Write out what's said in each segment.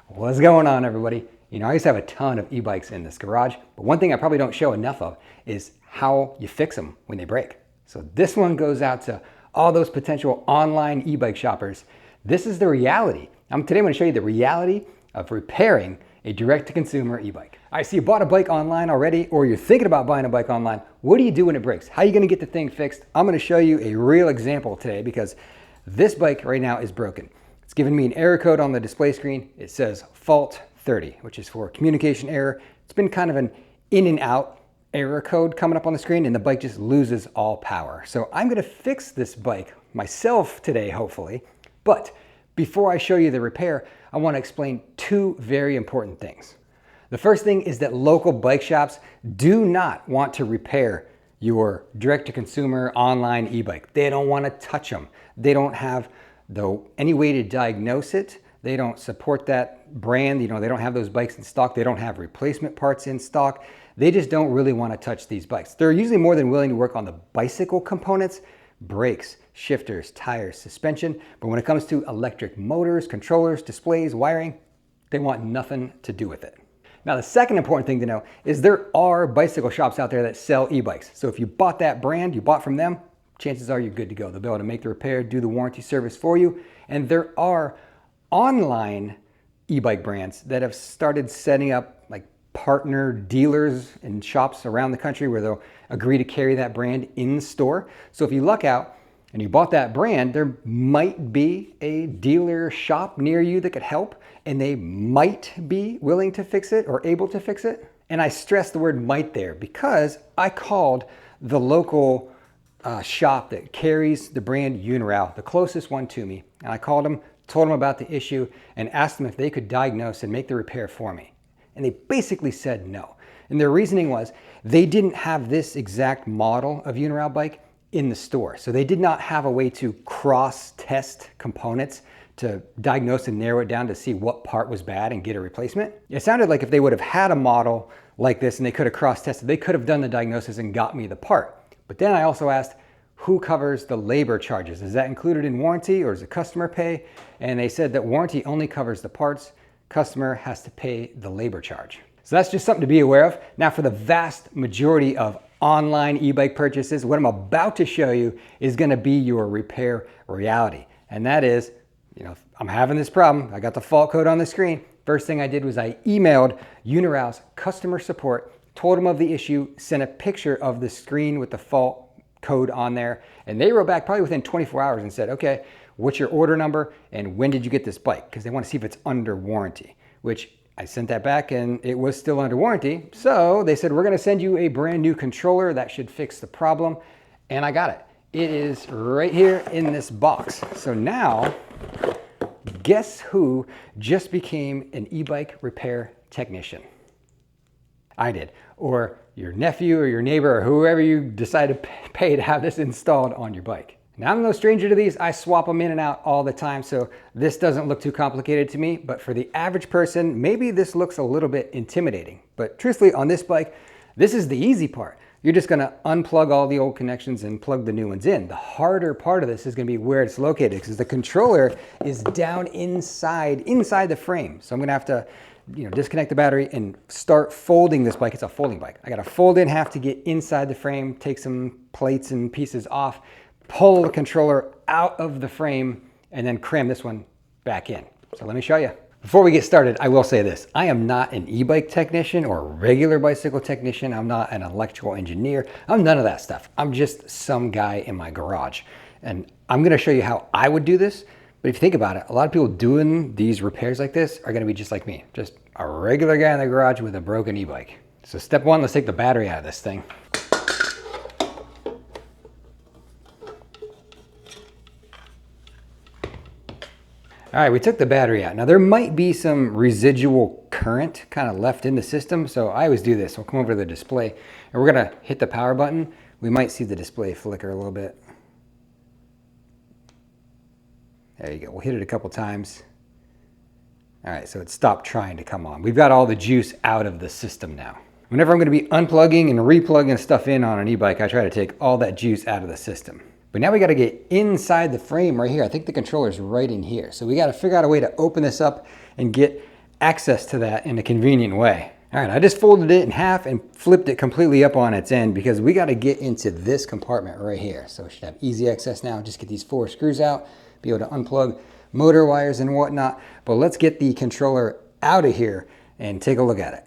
What's going on, everybody? You know, I used to have a ton of e-bikes in this garage, but one thing I probably don't show enough of is how you fix them when they break. So this one goes out to all those potential online e-bike shoppers. This is the reality. Today I'm going to show you the reality of repairing a direct-to-consumer e-bike. All right, so you bought a bike online already, or you're thinking about buying a bike online. What do you do when it breaks? How are you going to get the thing fixed? I'm going to show you a real example today because this bike right now is broken. It's giving me an error code on the display screen. It says fault 30, which is for communication error. It's been kind of an in and out error code coming up on the screen, and the bike just loses all power. So I'm gonna fix this bike myself today, hopefully. But before I show you the repair, I wanna explain two very important things. The first thing is that local bike shops do not want to repair your direct-to-consumer online e-bike. They don't wanna touch them. They don't have any way to diagnose it. They don't support that brand. You know, they don't have those bikes in stock. They don't have replacement parts in stock. They just don't really want to touch these bikes. They're usually more than willing to work on the bicycle components, brakes, shifters, tires, suspension. But when it comes to electric motors, controllers, displays, wiring, they want nothing to do with it. Now, the second important thing to know is there are bicycle shops out there that sell e-bikes. So if you bought that brand, you bought from them, chances are you're good to go. They'll be able to make the repair, do the warranty service for you. And there are online e-bike brands that have started setting up like partner dealers in shops around the country where they'll agree to carry that brand in store. So if you luck out and you bought that brand, there might be a dealer shop near you that could help, and they might be willing to fix it or able to fix it. And I stress the word might there because I called the local shop that carries the brand Unirail, the closest one to me, and I called them, told them about the issue, and asked them if they could diagnose and make the repair for me. And they basically said no. And their reasoning was they didn't have this exact model of Unirail bike in the store. So they did not have a way to cross-test components to diagnose and narrow it down to see what part was bad and get a replacement. It sounded like if they would have had a model like this and they could have cross-tested, they could have done the diagnosis and got me the part. But then I also asked, who covers the labor charges? Is that included in warranty or does the customer pay? And they said that warranty only covers the parts. Customer has to pay the labor charge. So that's just something to be aware of. Now, for the vast majority of online e-bike purchases, what I'm about to show you is gonna be your repair reality. And that is, you know, I'm having this problem. I got the fault code on the screen. First thing I did was I emailed Unirail's customer support, told them of the issue, sent a picture of the screen with the fault code on there, and they wrote back probably within 24 hours and said, okay, what's your order number and when did you get this bike? Because they want to see if it's under warranty, which I sent that back and it was still under warranty. So they said, we're going to send you a brand new controller that should fix the problem. And I got it. It is right here in this box. So now, guess who just became an e-bike repair technician? I did, or your nephew or your neighbor or whoever you decide to pay to have this installed on your bike. Now, I'm no stranger to these. I swap them in and out all the time, so this doesn't look too complicated to me, but for the average person, maybe this looks a little bit intimidating. But truthfully, on this bike, this is the easy part. You're just gonna unplug all the old connections and plug the new ones in. The harder part of this is gonna be where it's located, because the controller is down inside the frame. So I'm gonna have to disconnect the battery and start folding this bike. It's a folding bike. I got to fold in half to get inside the frame, take some plates and pieces off, pull the controller out of the frame, and then cram this one back in. So let me show you. Before we get started, I will say this. I am not an e-bike technician or a regular bicycle technician. I'm not an electrical engineer. I'm none of that stuff. I'm just some guy in my garage. And I'm going to show you how I would do this. But if you think about it, a lot of people doing these repairs like this are going to be just like me, just a regular guy in the garage with a broken e-bike. So step one, let's take the battery out of this thing. All right, we took the battery out. Now there might be some residual current kind of left in the system, so I always do this. We'll come over to the display and we're going to hit the power button. We might see the display flicker a little bit. There you go. We'll hit it a couple times. All right, so it stopped trying to come on. We've got all the juice out of the system now. Whenever I'm going to be unplugging and replugging stuff in on an e-bike, I try to take all that juice out of the system. But now we got to get inside the frame right here. I think the controller's right in here. So we got to figure out a way to open this up and get access to that in a convenient way. All right, I just folded it in half and flipped it completely up on its end because we got to get into this compartment right here. So we should have easy access now. Just get these 4 screws out, be able to unplug motor wires and whatnot. But let's get the controller out of here and take a look at it.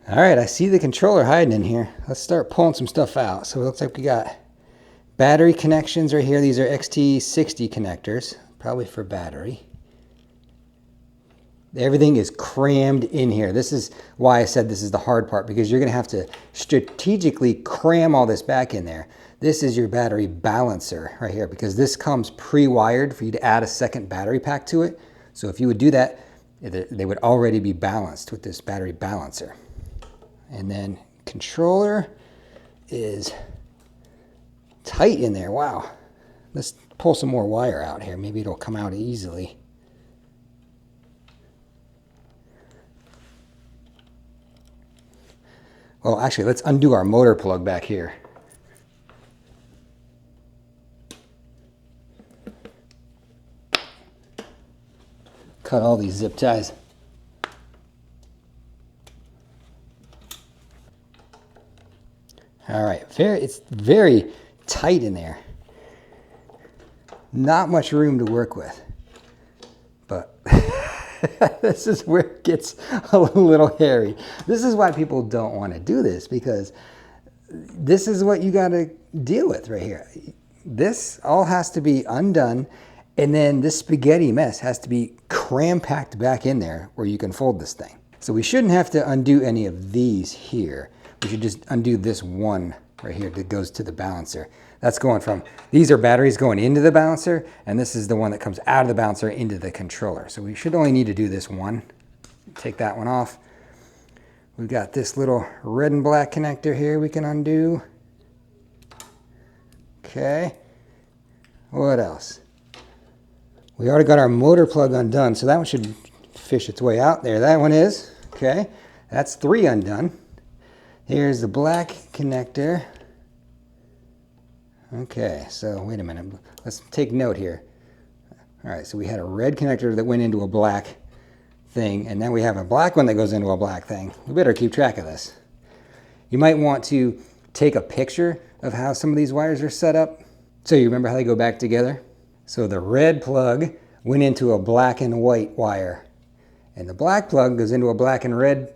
All right, I see the controller hiding in here. Let's start pulling some stuff out. So it looks like we got battery connections right here. These are XT60 connectors, probably for battery. Everything is crammed in here. This is why I said this is the hard part, because you're gonna have to strategically cram all this back in there. This is your battery balancer right here, because this comes pre-wired for you to add a second battery pack to it. So if you would do that, they would already be balanced with this battery balancer. And then controller is tight in there. Wow. Let's pull some more wire out here. Maybe it'll come out easily. Well, actually, let's undo our motor plug back here. Cut all these zip ties. All right, it's very tight in there. Not much room to work with, but this is where it gets a little hairy. This is why people don't want to do this, because this is what you got to deal with right here. This all has to be undone, and then this spaghetti mess has to be cram-packed back in there where you can fold this thing. So we shouldn't have to undo any of these here. We should just undo this one right here that goes to the balancer. That's going from, these are batteries going into the balancer, and this is the one that comes out of the balancer into the controller. So we should only need to do this one. Take that one off. We've got this little red and black connector here we can undo. Okay. What else? We already got our motor plug undone, so that one should fish its way out there. That one is. Okay. That's 3 undone. Here's the black connector. Okay, so wait a minute. Let's take note here. All right, so we had a red connector that went into a black thing, and then we have a black one that goes into a black thing. We better keep track of this. You might want to take a picture of how some of these wires are set up, so you remember how they go back together. So the red plug went into a black and white wire, and the black plug goes into a black and red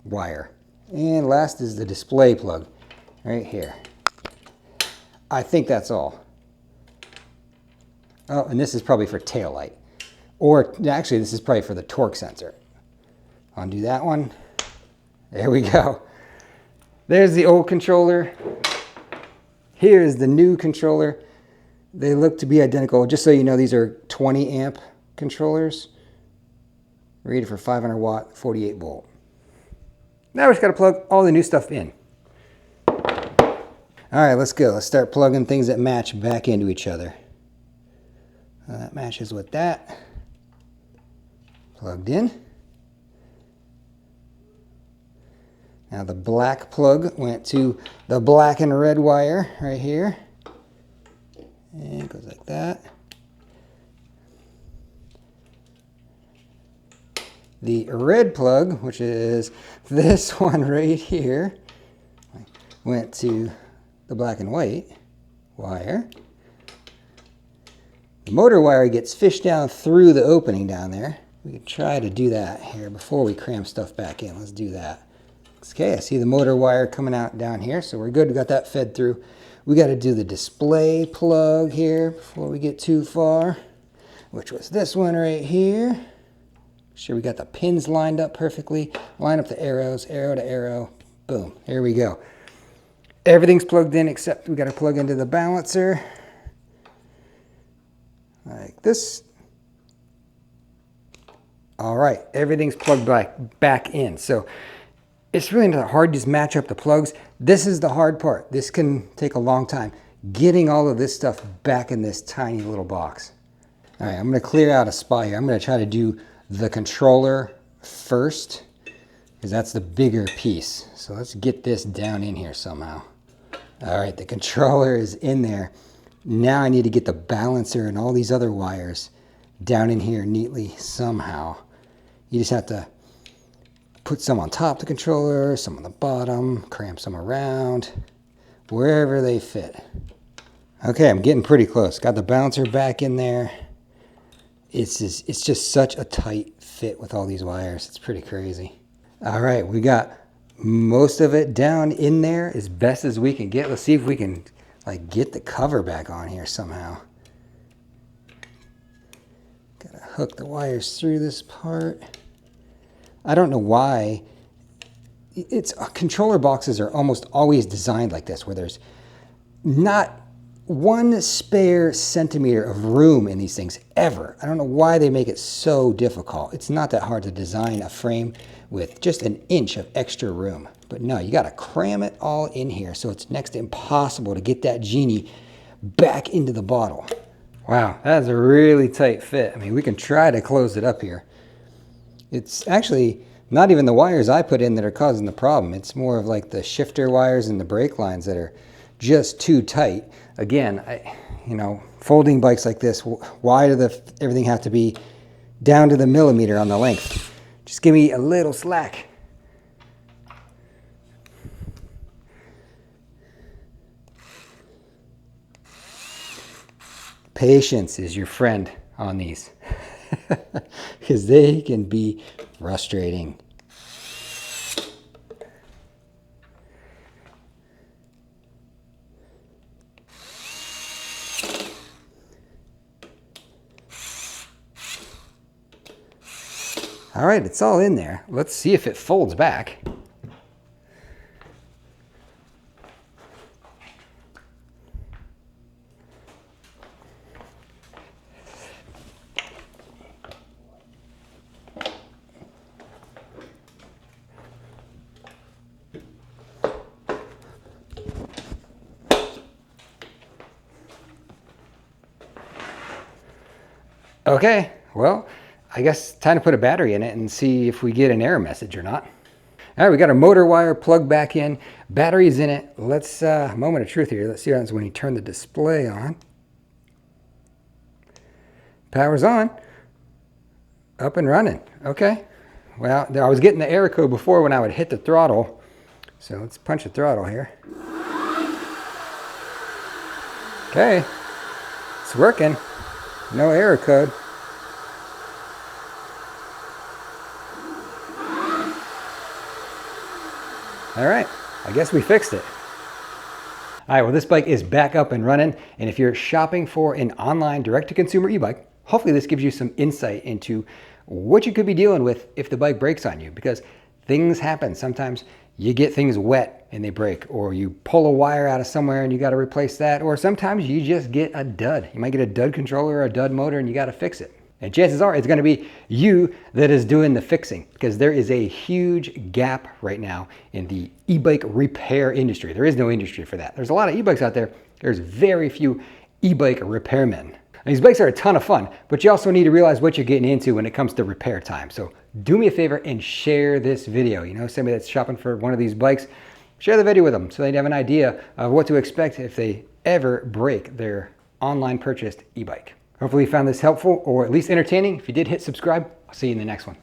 wire. And last is the display plug right here. I think that's all. Oh, and this is probably for tail light. Or actually, this is probably for the torque sensor. Undo that one. There we go. There's the old controller. Here's the new controller. They look to be identical. Just so you know, these are 20 amp controllers. Rated for 500 watt, 48 volt. Now we just got to plug all the new stuff in. All right, let's go. Let's start plugging things that match back into each other. That matches with that. Plugged in. Now the black plug went to the black and red wire right here. And it goes like that. The red plug, which is this one right here, went to the black and white wire. The motor wire gets fished down through the opening down there. We can try to do that here before we cram stuff back in. Let's do that. Okay, I see the motor wire coming out down here, so we're good. We got that fed through. We got to do the display plug here before we get too far, which was this one right here. Sure we got the pins lined up perfectly. Line up the arrows, arrow to arrow. Boom, here we go. Everything's plugged in except we got to plug into the balancer. Like this. All right, everything's plugged back in. So It's really not hard to just match up the plugs. This is the hard part. This can take a long time. Getting all of this stuff back in this tiny little box. All right, I'm gonna clear out a spot here. I'm gonna try to do the controller first, because that's the bigger piece. So let's get this down in here somehow. All right, the controller is in there. Now I need to get the balancer and all these other wires down in here neatly somehow. You just have to put some on top of the controller, some on the bottom, cramp some around, wherever they fit. Okay, I'm getting pretty close. Got the balancer back in there. It's just such a tight fit with all these wires. It's pretty crazy. All right, we got most of it down in there as best as we can get. Let's see if we can like get the cover back on here somehow. Gotta hook the wires through this part. I don't know why. Controller boxes are almost always designed like this, where there's not one spare centimeter of room in these things ever. I don't know why they make it so difficult. It's not that hard to design a frame with just an inch of extra room. But no, you gotta cram it all in here, so it's next to impossible to get that genie back into the bottle. Wow, that's a really tight fit. I mean, we can try to close it up here. It's actually not even the wires I put in that are causing the problem. It's more of like the shifter wires and the brake lines that are just too tight. Again, you know, folding bikes like this, why does everything have to be down to the millimeter on the length? Just give me a little slack. Patience is your friend on these, because they can be frustrating. All right, it's all in there. Let's see if it folds back. Okay, well, I guess time to put a battery in it and see if we get an error message or not. All right, we got our motor wire plugged back in, batteries in it. Let's, moment of truth here. Let's see what happens when you turn the display on. Power's on, up and running. Okay, well, I was getting the error code before when I would hit the throttle. So let's punch the throttle here. Okay, it's working. No error code. All right, I guess we fixed it. All right, well, this bike is back up and running. And if you're shopping for an online direct-to-consumer e-bike, hopefully this gives you some insight into what you could be dealing with if the bike breaks on you, because things happen. Sometimes you get things wet and they break, or you pull a wire out of somewhere and you got to replace that, or sometimes you just get a dud. You might get a dud controller or a dud motor and you got to fix it. And chances are it's going to be you that is doing the fixing, because there is a huge gap right now in the e-bike repair industry. There is no industry for that. There's a lot of e-bikes out there. There's very few e-bike repairmen. And these bikes are a ton of fun, but you also need to realize what you're getting into when it comes to repair time. So do me a favor and share this video. You know, somebody that's shopping for one of these bikes, share the video with them so they have an idea of what to expect if they ever break their online purchased e-bike. Hopefully you found this helpful or at least entertaining. If you did, hit subscribe. I'll see you in the next one.